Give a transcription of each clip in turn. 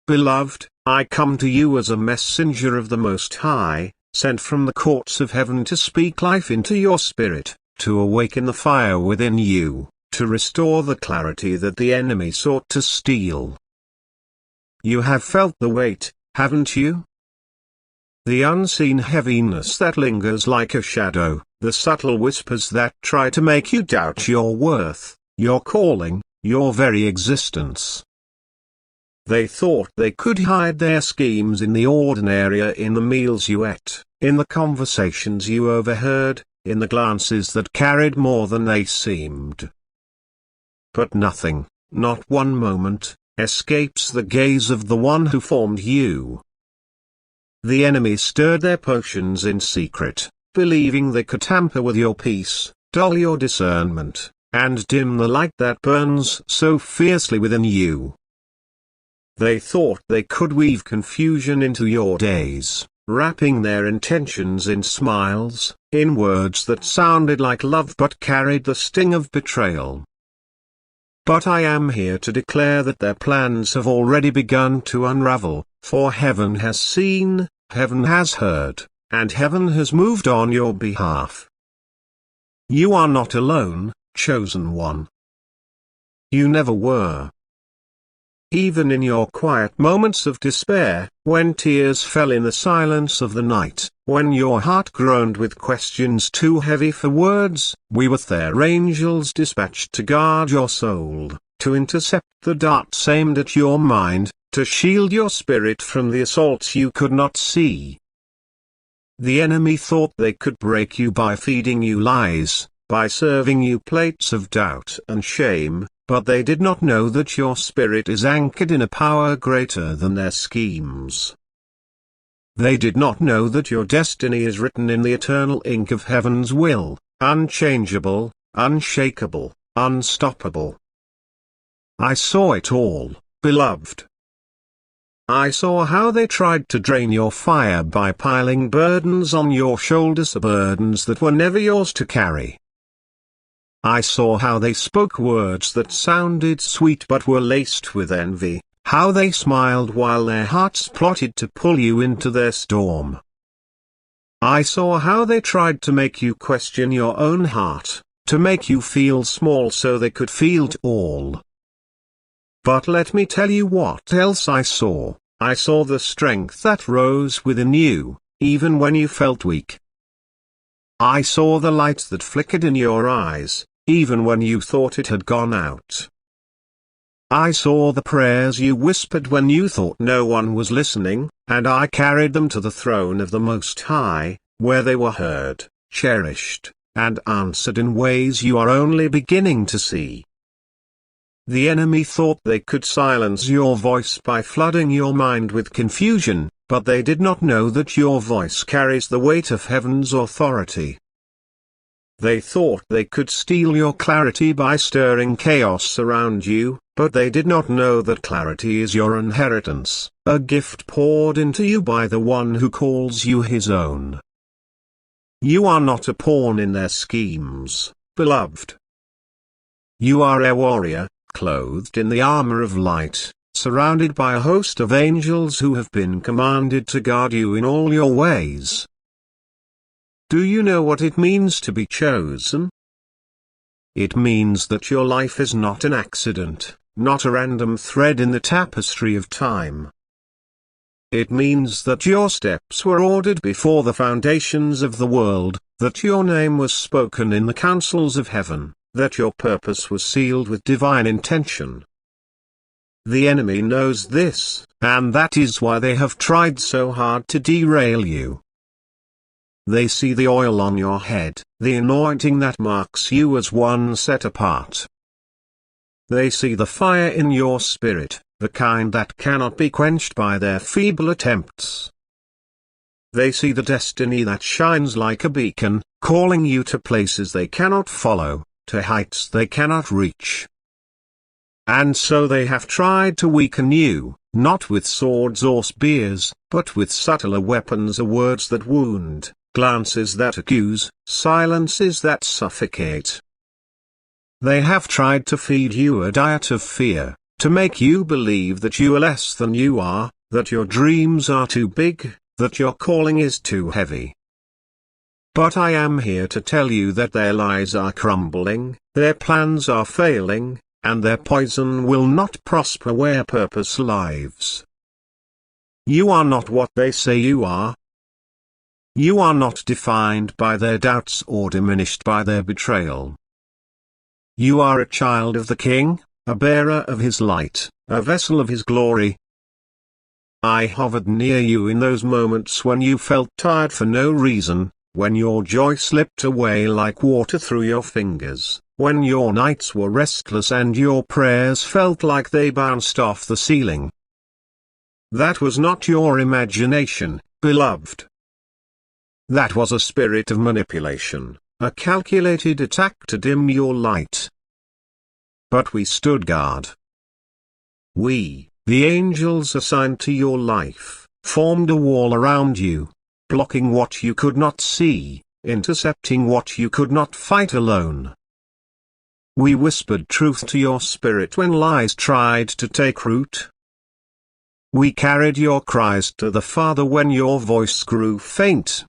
Beloved, I come to you as a messenger of the Most High, sent from the courts of heaven to speak life into your spirit, to awaken the fire within you, to restore the clarity that the enemy sought to steal. You have felt the weight, haven't you? The unseen heaviness that lingers like a shadow, the subtle whispers that try to make you doubt your worth, your calling, your very existence. They thought they could hide their schemes in the ordinary, in the meals you ate, in the conversations you overheard, in the glances that carried more than they seemed. But nothing, not one moment, escapes the gaze of the one who formed you. The enemy stirred their potions in secret, believing they could tamper with your peace, dull your discernment, and dim the light that burns so fiercely within you. They thought they could weave confusion into your days, wrapping their intentions in smiles, in words that sounded like love but carried the sting of betrayal. But I am here to declare that their plans have already begun to unravel, for heaven has seen, heaven has heard, and heaven has moved on your behalf. You are not alone, chosen one. You never were. Even in your quiet moments of despair, when tears fell in the silence of the night, when your heart groaned with questions too heavy for words, we were there, angels dispatched to guard your soul, to intercept the darts aimed at your mind, to shield your spirit from the assaults you could not see. The enemy thought they could break you by feeding you lies, by serving you plates of doubt and shame, but they did not know that your spirit is anchored in a power greater than their schemes. They did not know that your destiny is written in the eternal ink of heaven's will, unchangeable, unshakable, unstoppable. I saw it all, beloved. I saw how they tried to drain your fire by piling burdens on your shoulders, burdens that were never yours to carry. I saw how they spoke words that sounded sweet but were laced with envy, how they smiled while their hearts plotted to pull you into their storm. I saw how they tried to make you question your own heart, to make you feel small so they could feel all. But let me tell you what else I saw. I saw the strength that rose within you, even when you felt weak. I saw the light that flickered in your eyes, even when you thought it had gone out. I saw the prayers you whispered when you thought no one was listening, and I carried them to the throne of the Most High, where they were heard, cherished, and answered in ways you are only beginning to see. The enemy thought they could silence your voice by flooding your mind with confusion, but they did not know that your voice carries the weight of heaven's authority. They thought they could steal your clarity by stirring chaos around you, but they did not know that clarity is your inheritance, a gift poured into you by the one who calls you his own. You are not a pawn in their schemes, beloved. You are a warrior, clothed in the armor of light, surrounded by a host of angels who have been commanded to guard you in all your ways. Do you know what it means to be chosen? It means that your life is not an accident, not a random thread in the tapestry of time. It means that your steps were ordered before the foundations of the world, that your name was spoken in the councils of heaven, that your purpose was sealed with divine intention. The enemy knows this, and that is why they have tried so hard to derail you. They see the oil on your head, the anointing that marks you as one set apart. They see the fire in your spirit, the kind that cannot be quenched by their feeble attempts. They see the destiny that shines like a beacon, calling you to places they cannot follow, to heights they cannot reach. And so they have tried to weaken you, not with swords or spears, but with subtler weapons, words that wound, glances that accuse, silences that suffocate. They have tried to feed you a diet of fear, to make you believe that you are less than you are, that your dreams are too big, that your calling is too heavy. But I am here to tell you that their lies are crumbling, their plans are failing, and their poison will not prosper where purpose lives. You are not what they say you are. You are not defined by their doubts or diminished by their betrayal. You are a child of the King, a bearer of his light, a vessel of his glory. I hovered near you in those moments when you felt tired for no reason, when your joy slipped away like water through your fingers, when your nights were restless and your prayers felt like they bounced off the ceiling. That was not your imagination, beloved. That was a spirit of manipulation, a calculated attack to dim your light. But we stood guard. We, the angels assigned to your life, formed a wall around you, blocking what you could not see, intercepting what you could not fight alone. We whispered truth to your spirit when lies tried to take root. We carried your cries to the Father when your voice grew faint.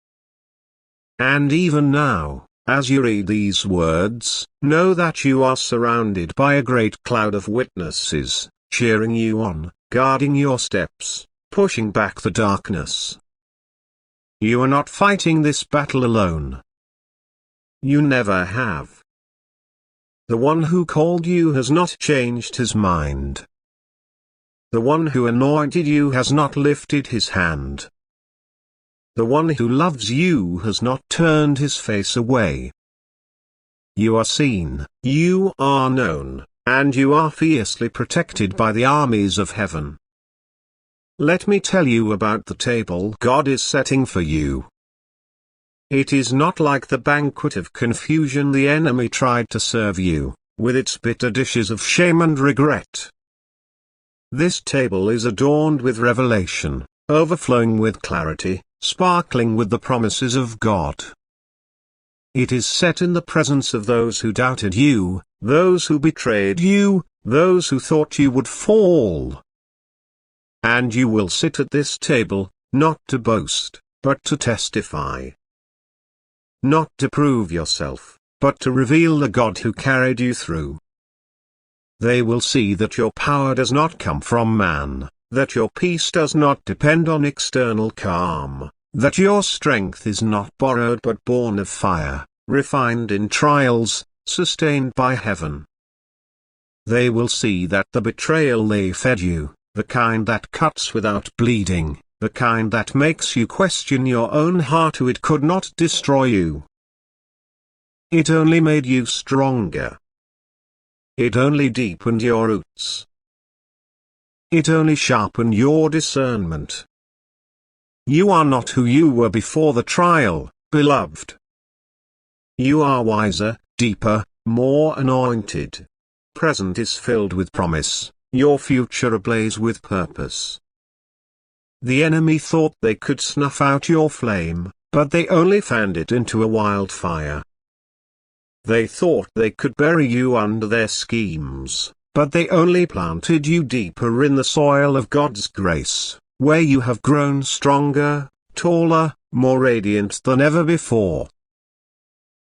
And even now, as you read these words, know that you are surrounded by a great cloud of witnesses, cheering you on, guarding your steps, pushing back the darkness. You are not fighting this battle alone. You never have. The one who called you has not changed his mind. The one who anointed you has not lifted his hand. The one who loves you has not turned his face away. You are seen, you are known, and you are fiercely protected by the armies of heaven. Let me tell you about the table God is setting for you. It is not like the banquet of confusion the enemy tried to serve you, with its bitter dishes of shame and regret. This table is adorned with revelation, overflowing with clarity, sparkling with the promises of God. It is set in the presence of those who doubted you, those who betrayed you, those who thought you would fall. And you will sit at this table, not to boast, but to testify. Not to prove yourself, but to reveal the God who carried you through. They will see that your power does not come from man, that your peace does not depend on external calm, that your strength is not borrowed but born of fire, refined in trials, sustained by heaven. They will see that the betrayal they fed you, the kind that cuts without bleeding, the kind that makes you question your own heart who it could not destroy you. It only made you stronger. It only deepened your roots. It only sharpened your discernment. You are not who you were before the trial, beloved. You are wiser, deeper, more anointed. Present is filled with promise, your future ablaze with purpose. The enemy thought they could snuff out your flame, but they only fanned it into a wildfire. They thought they could bury you under their schemes, but they only planted you deeper in the soil of God's grace, where you have grown stronger, taller, more radiant than ever before.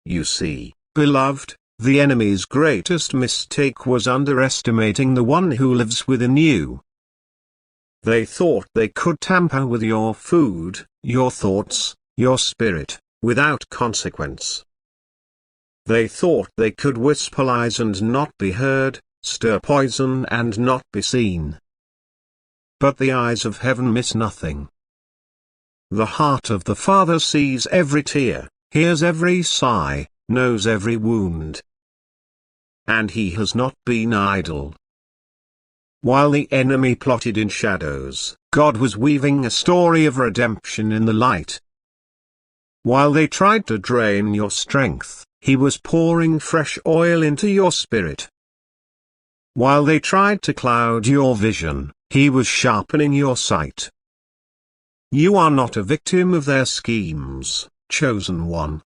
You see, beloved, the enemy's greatest mistake was underestimating the one who lives within you. They thought they could tamper with your food, your thoughts, your spirit, without consequence. They thought they could whisper lies and not be heard, stir poison and not be seen. But the eyes of heaven miss nothing. The heart of the Father sees every tear, hears every sigh, knows every wound. And he has not been idle. While the enemy plotted in shadows, God was weaving a story of redemption in the light. While they tried to drain your strength, he was pouring fresh oil into your spirit. While they tried to cloud your vision, he was sharpening your sight. You are not a victim of their schemes, chosen one.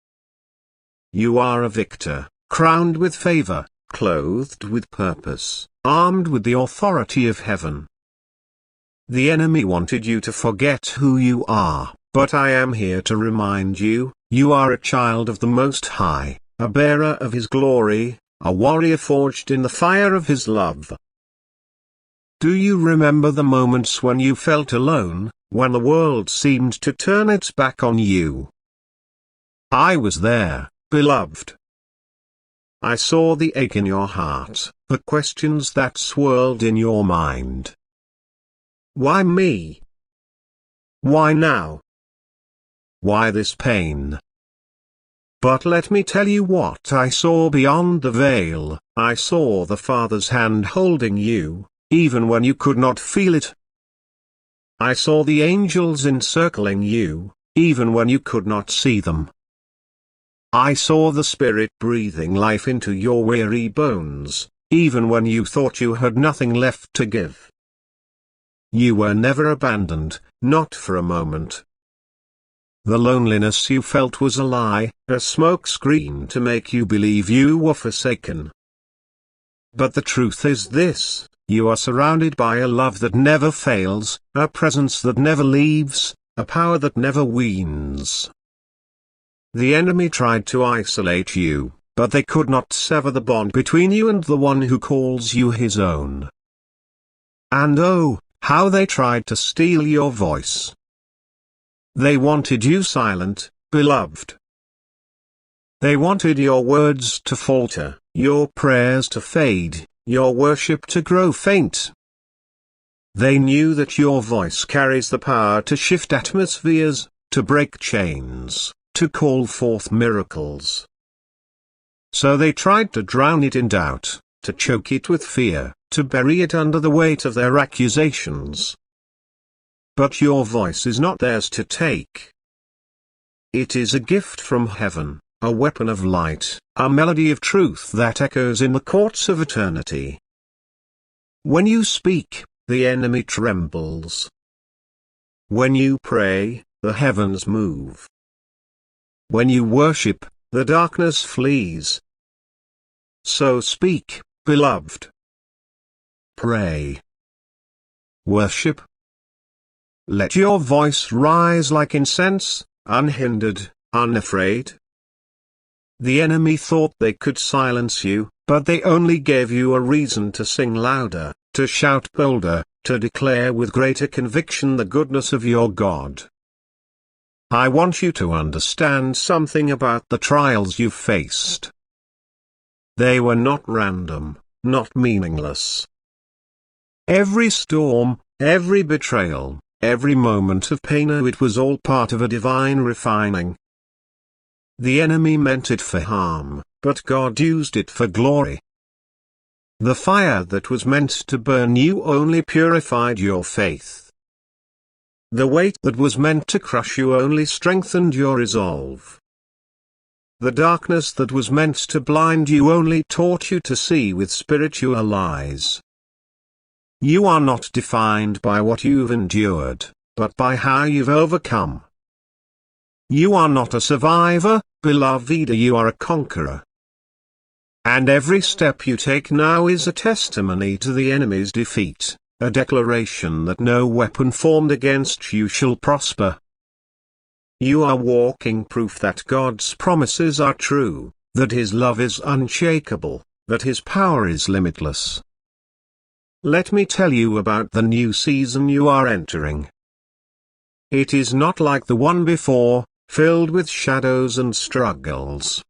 You are a victor, crowned with favor, clothed with purpose, armed with the authority of heaven. The enemy wanted you to forget who you are, but I am here to remind you, you are a child of the Most High, a bearer of His glory, a warrior forged in the fire of His love. Do you remember the moments when you felt alone, when the world seemed to turn its back on you? I was there, beloved. I saw the ache in your heart, the questions that swirled in your mind. Why me? Why now? Why this pain? But let me tell you what I saw beyond the veil. I saw the Father's hand holding you, even when you could not feel it. I saw the angels encircling you, even when you could not see them. I saw the Spirit breathing life into your weary bones, even when you thought you had nothing left to give. You were never abandoned, not for a moment. The loneliness you felt was a lie, a smokescreen to make you believe you were forsaken. But the truth is this, you are surrounded by a love that never fails, a presence that never leaves, a power that never weans. The enemy tried to isolate you, but they could not sever the bond between you and the one who calls you his own. And oh, how they tried to steal your voice. They wanted you silent, beloved. They wanted your words to falter, your prayers to fade, your worship to grow faint. They knew that your voice carries the power to shift atmospheres, to break chains, to call forth miracles. So they tried to drown it in doubt, to choke it with fear, to bury it under the weight of their accusations. But your voice is not theirs to take. It is a gift from heaven, a weapon of light, a melody of truth that echoes in the courts of eternity. When you speak, the enemy trembles. When you pray, the heavens move. When you worship, the darkness flees. So speak, beloved. Pray. Worship. Let your voice rise like incense, unhindered, unafraid. The enemy thought they could silence you, but they only gave you a reason to sing louder, to shout bolder, to declare with greater conviction the goodness of your God. I want you to understand something about the trials you faced. They were not random, not meaningless. Every storm, every betrayal, every moment of pain, it was all part of a divine refining. The enemy meant it for harm, but God used it for glory. The fire that was meant to burn you only purified your faith. The weight that was meant to crush you only strengthened your resolve. The darkness that was meant to blind you only taught you to see with spiritual eyes. You are not defined by what you've endured, but by how you've overcome. You are not a survivor, beloved, you are a conqueror. And every step you take now is a testimony to the enemy's defeat, a declaration that no weapon formed against you shall prosper. You are walking proof that God's promises are true, that His love is unshakable, that His power is limitless. Let me tell you about the new season you are entering. It is not like the one before, filled with shadows and struggles.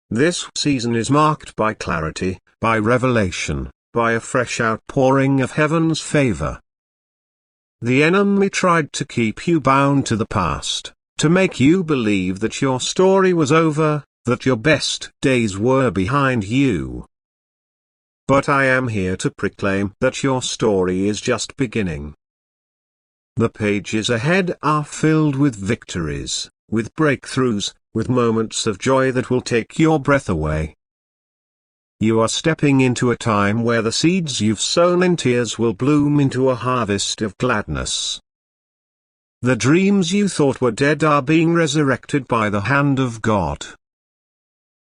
This season is marked by clarity, by revelation, by a fresh outpouring of heaven's favor. The enemy tried to keep you bound to the past, to make you believe that your story was over, that your best days were behind you. But I am here to proclaim that your story is just beginning. The pages ahead are filled with victories, with breakthroughs, with moments of joy that will take your breath away. You are stepping into a time where the seeds you've sown in tears will bloom into a harvest of gladness. The dreams you thought were dead are being resurrected by the hand of God.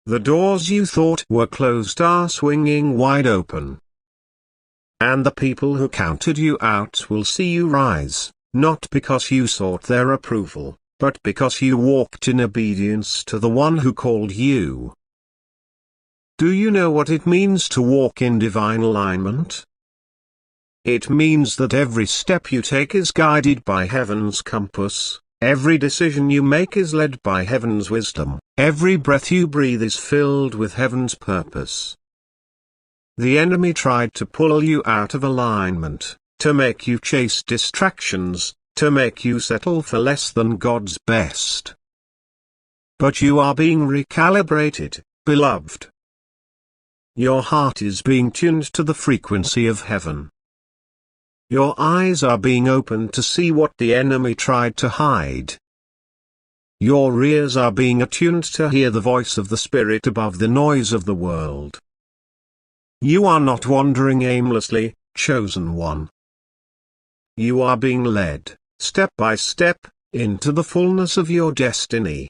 The doors you thought were closed are swinging wide open. And the people who counted you out will see you rise, not because you sought their approval, but because you walked in obedience to the one who called you. Do you know what it means to walk in divine alignment? It means that every step you take is guided by heaven's compass, every decision you make is led by heaven's wisdom, every breath you breathe is filled with heaven's purpose. The enemy tried to pull you out of alignment, to make you chase distractions, to make you settle for less than God's best. But you are being recalibrated, beloved. Your heart is being tuned to the frequency of heaven. Your eyes are being opened to see what the enemy tried to hide. Your ears are being attuned to hear the voice of the Spirit above the noise of the world. You are not wandering aimlessly, chosen one. You are being led, step by step, into the fullness of your destiny.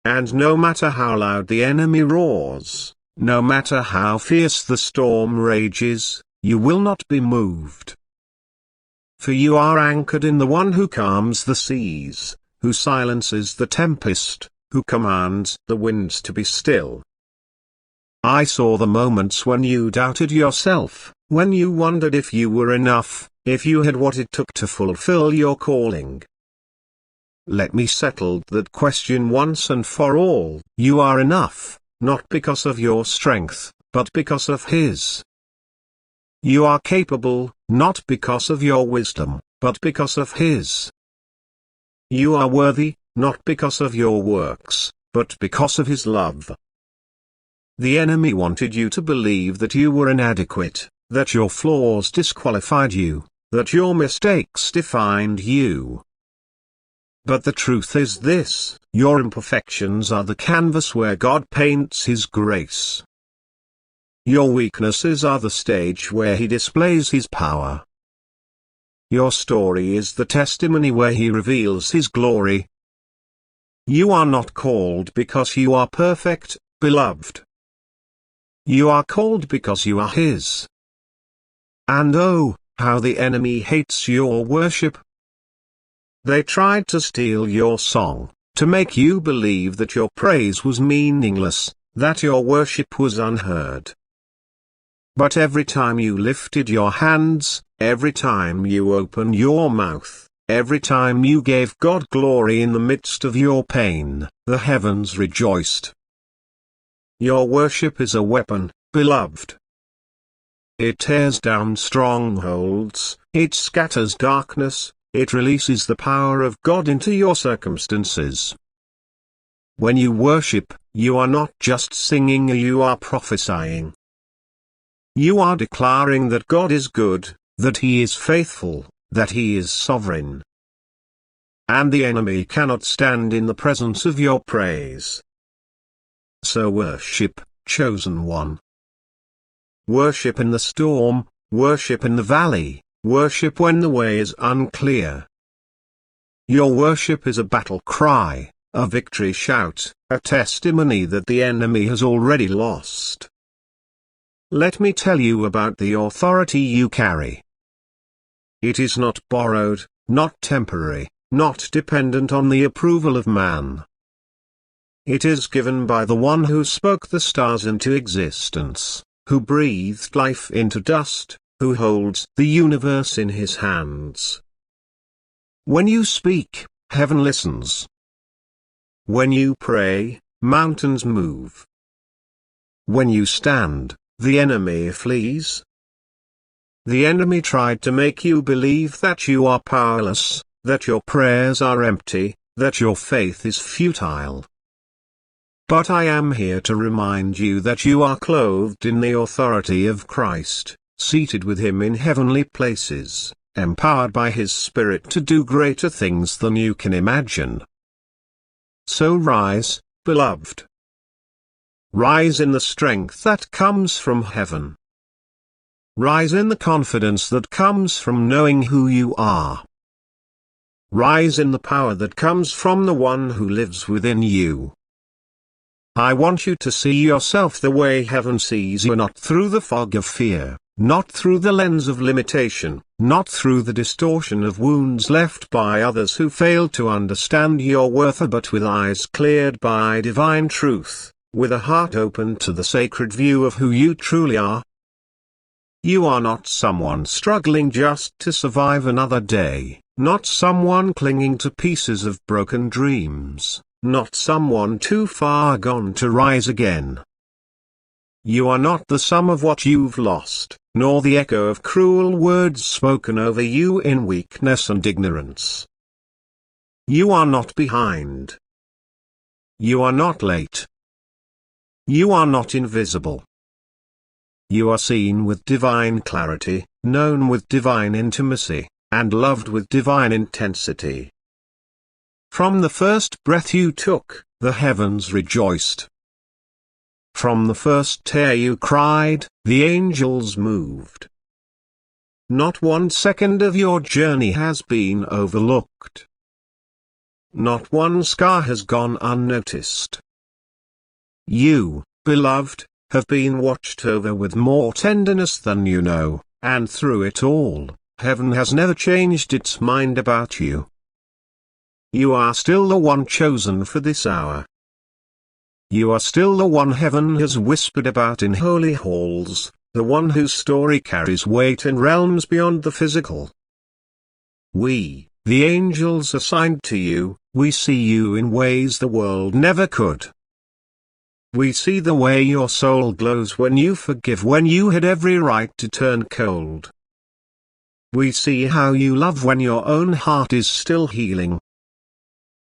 And no matter how loud the enemy roars, no matter how fierce the storm rages, you will not be moved. For you are anchored in the one who calms the seas, who silences the tempest, who commands the winds to be still. I saw the moments when you doubted yourself, when you wondered if you were enough, if you had what it took to fulfill your calling. Let me settle that question once and for all. You are enough, not because of your strength, but because of His. You are capable, not because of your wisdom, but because of His. You are worthy, not because of your works, but because of His love. The enemy wanted you to believe that you were inadequate, that your flaws disqualified you, that your mistakes defined you. But the truth is this: your imperfections are the canvas where God paints His grace. Your weaknesses are the stage where He displays His power. Your story is the testimony where He reveals His glory. You are not called because you are perfect, beloved. You are called because you are His. And oh, how the enemy hates your worship. They tried to steal your song, to make you believe that your praise was meaningless, that your worship was unheard. But every time you lifted your hands, every time you opened your mouth, every time you gave God glory in the midst of your pain, the heavens rejoiced. Your worship is a weapon, beloved. It tears down strongholds, it scatters darkness, it releases the power of God into your circumstances. When you worship, you are not just singing, you are prophesying. You are declaring that God is good, that He is faithful, that He is sovereign. And the enemy cannot stand in the presence of your praise. So worship, chosen one. Worship in the storm, worship in the valley, worship when the way is unclear. Your worship is a battle cry, a victory shout, a testimony that the enemy has already lost. Let me tell you about the authority you carry. It is not borrowed, not temporary, not dependent on the approval of man. It is given by the one who spoke the stars into existence, who breathed life into dust, who holds the universe in His hands. When you speak, heaven listens. When you pray, mountains move. When you stand, the enemy flees. The enemy tried to make you believe that you are powerless, that your prayers are empty, that your faith is futile. But I am here to remind you that you are clothed in the authority of Christ, seated with Him in heavenly places, empowered by His Spirit to do greater things than you can imagine. So rise, beloved. Rise in the strength that comes from heaven. Rise in the confidence that comes from knowing who you are. Rise in the power that comes from the one who lives within you. I want you to see yourself the way heaven sees you, not through the fog of fear, not through the lens of limitation, not through the distortion of wounds left by others who failed to understand your worth, but with eyes cleared by divine truth, with a heart open to the sacred view of who you truly are. You are not someone struggling just to survive another day, not someone clinging to pieces of broken dreams, not someone too far gone to rise again. You are not the sum of what you've lost, nor the echo of cruel words spoken over you in weakness and ignorance. You are not behind. You are not late. You are not invisible. You are seen with divine clarity, known with divine intimacy, and loved with divine intensity. From the first breath you took, the heavens rejoiced. From the first tear you cried, the angels moved. Not 1 second of your journey has been overlooked. Not one scar has gone unnoticed. You, beloved, have been watched over with more tenderness than you know, and through it all, heaven has never changed its mind about you. You are still the one chosen for this hour. You are still the one heaven has whispered about in holy halls, the one whose story carries weight in realms beyond the physical. We, the angels assigned to you, we see you in ways the world never could. We see the way your soul glows when you forgive, when you had every right to turn cold. We see how you love when your own heart is still healing.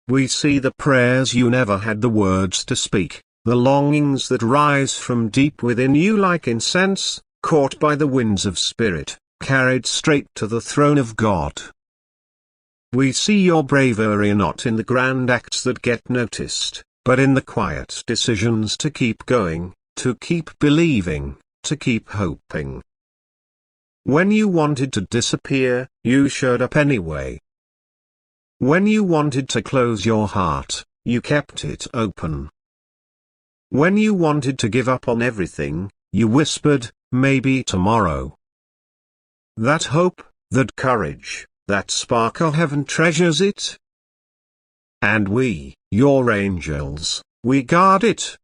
We see the prayers you never had the words to speak, the longings that rise from deep within you like incense, caught by the winds of spirit, carried straight to the throne of God. We see your bravery not in the grand acts that get noticed, but in the quiet decisions to keep going, to keep believing, to keep hoping. When you wanted to disappear, you showed up anyway. When you wanted to close your heart, you kept it open. When you wanted to give up on everything, you whispered, maybe tomorrow. That hope, that courage, that spark of heaven treasures it. And we, your angels, we guard it.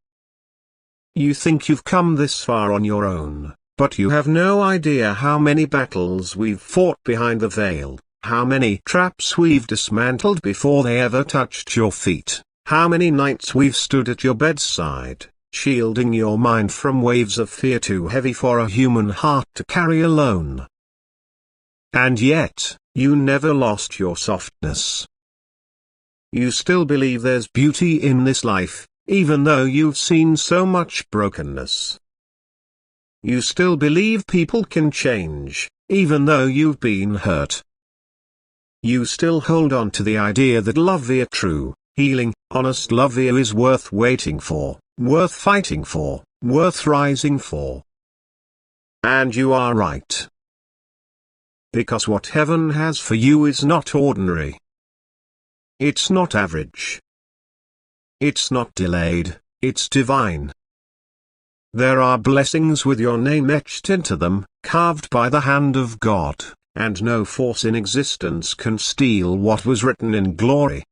You think you've come this far on your own, but you have no idea how many battles we've fought behind the veil, how many traps we've dismantled before they ever touched your feet, how many nights we've stood at your bedside, shielding your mind from waves of fear too heavy for a human heart to carry alone. And yet, you never lost your softness. You still believe there's beauty in this life, even though you've seen so much brokenness. You still believe people can change, even though you've been hurt. You still hold on to the idea that love via true, healing, honest love via is worth waiting for, worth fighting for, worth rising for. And you are right. Because what heaven has for you is not ordinary. It's not average. It's not delayed, it's divine. There are blessings with your name etched into them, carved by the hand of God, and no force in existence can steal what was written in glory.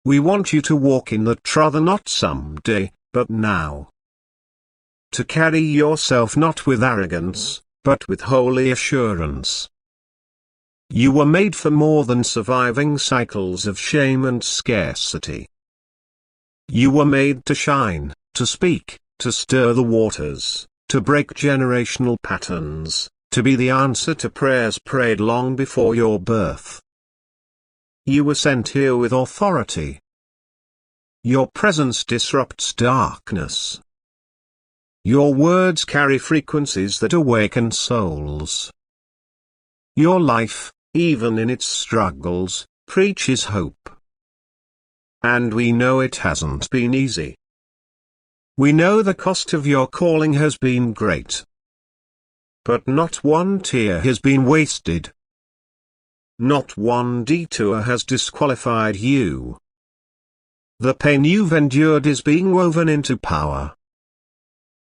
We want you to walk in that truth not someday, but now. To carry yourself not with arrogance, but with holy assurance. You were made for more than surviving cycles of shame and scarcity. You were made to shine, to speak, to stir the waters, to break generational patterns, to be the answer to prayers prayed long before your birth. You were sent here with authority. Your presence disrupts darkness. Your words carry frequencies that awaken souls. Your life, even in its struggles, preaches hope. And we know it hasn't been easy. We know the cost of your calling has been great. But not one tear has been wasted. Not one detour has disqualified you. The pain you've endured is being woven into power.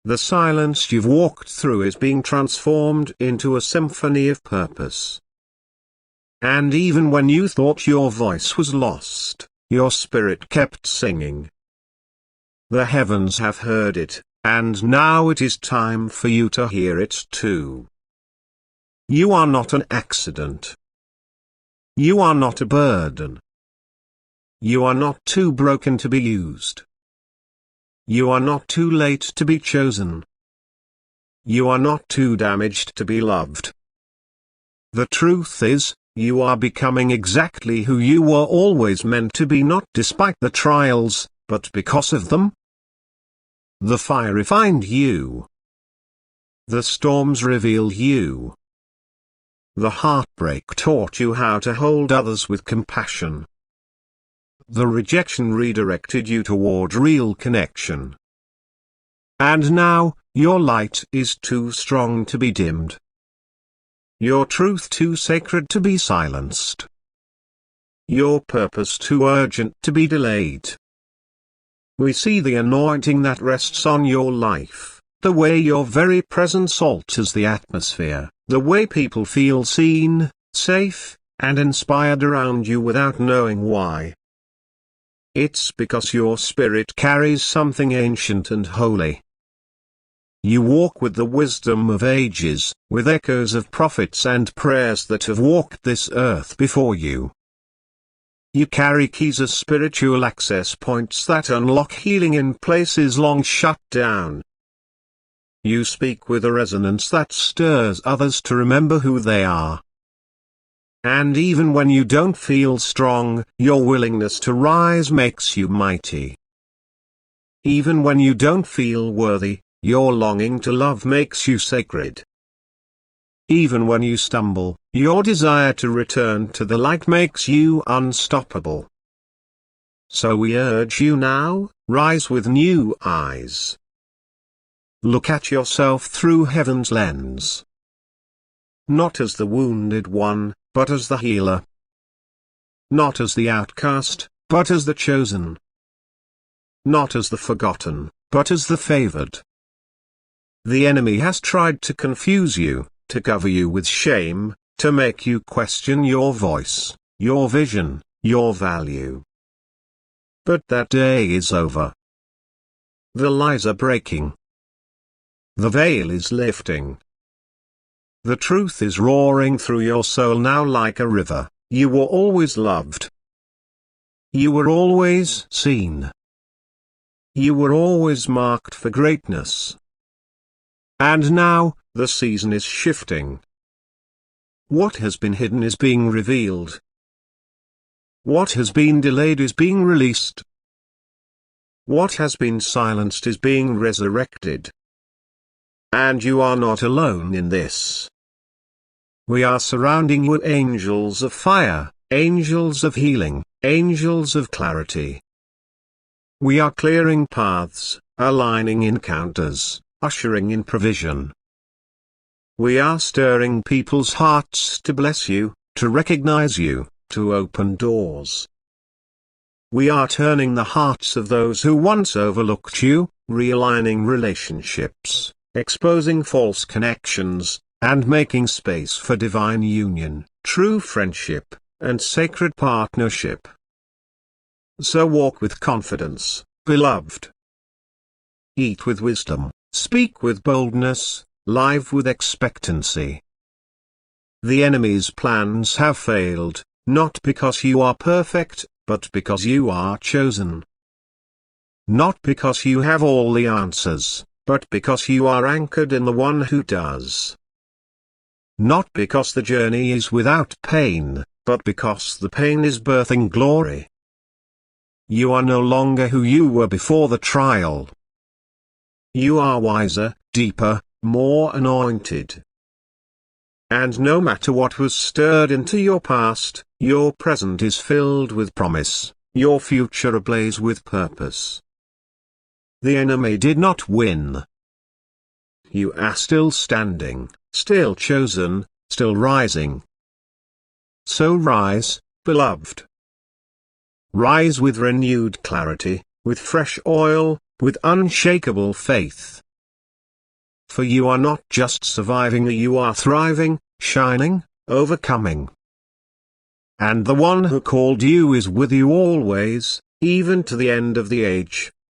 The silence you've walked through is being transformed into a symphony of purpose. And even when you thought your voice was lost, your spirit kept singing. The heavens have heard it, and now it is time for you to hear it too. You are not an accident. You are not a burden. You are not too broken to be used. You are not too late to be chosen. You are not too damaged to be loved. The truth is, you are becoming exactly who you were always meant to be, not despite the trials, but because of them. The fire refined you. The storms revealed you. The heartbreak taught you how to hold others with compassion. The rejection redirected you toward real connection. And now, your light is too strong to be dimmed. Your truth too sacred to be silenced. Your purpose too urgent to be delayed. We see the anointing that rests on your life, the way your very presence alters the atmosphere, the way people feel seen, safe, and inspired around you without knowing why. It's because your spirit carries something ancient and holy. You walk with the wisdom of ages, with echoes of prophets and prayers that have walked this earth before you. You carry keys as spiritual access points that unlock healing in places long shut down. You speak with a resonance that stirs others to remember who they are. And even when you don't feel strong, your willingness to rise makes you mighty. Even when you don't feel worthy, your longing to love makes you sacred. Even when you stumble, your desire to return to the light makes you unstoppable. So we urge you now, rise with new eyes. Look at yourself through heaven's lens. Not as the wounded one, but as the healer. Not as the outcast, but as the chosen. Not as the forgotten, but as the favored. The enemy has tried to confuse you, to cover you with shame, to make you question your voice, your vision, your value. But that day is over. The lies are breaking. The veil is lifting. The truth is roaring through your soul now like a river. You were always loved. You were always seen. You were always marked for greatness. And now, the season is shifting. What has been hidden is being revealed. What has been delayed is being released. What has been silenced is being resurrected. And you are not alone in this. We are surrounding you with angels of fire, angels of healing, angels of clarity. We are clearing paths, aligning encounters, ushering in provision. We are stirring people's hearts to bless you, to recognize you, to open doors. We are turning the hearts of those who once overlooked you, realigning relationships, exposing false connections, and making space for divine union, true friendship, and sacred partnership. So walk with confidence, beloved. Eat with wisdom, speak with boldness, live with expectancy. The enemy's plans have failed, not because you are perfect, but because you are chosen. Not because you have all the answers, but because you are anchored in the one who does. Not because the journey is without pain, but because the pain is birthing glory. You are no longer who you were before the trial. You are wiser, deeper, more anointed. And no matter what was stirred into your past, your present is filled with promise, your future ablaze with purpose. The enemy did not win. You are still standing, still chosen, still rising. So rise, beloved. Rise with renewed clarity, with fresh oil, with unshakable faith. For you are not just surviving, you are thriving, shining, overcoming. And the one who called you is with you always, even to the end of the age.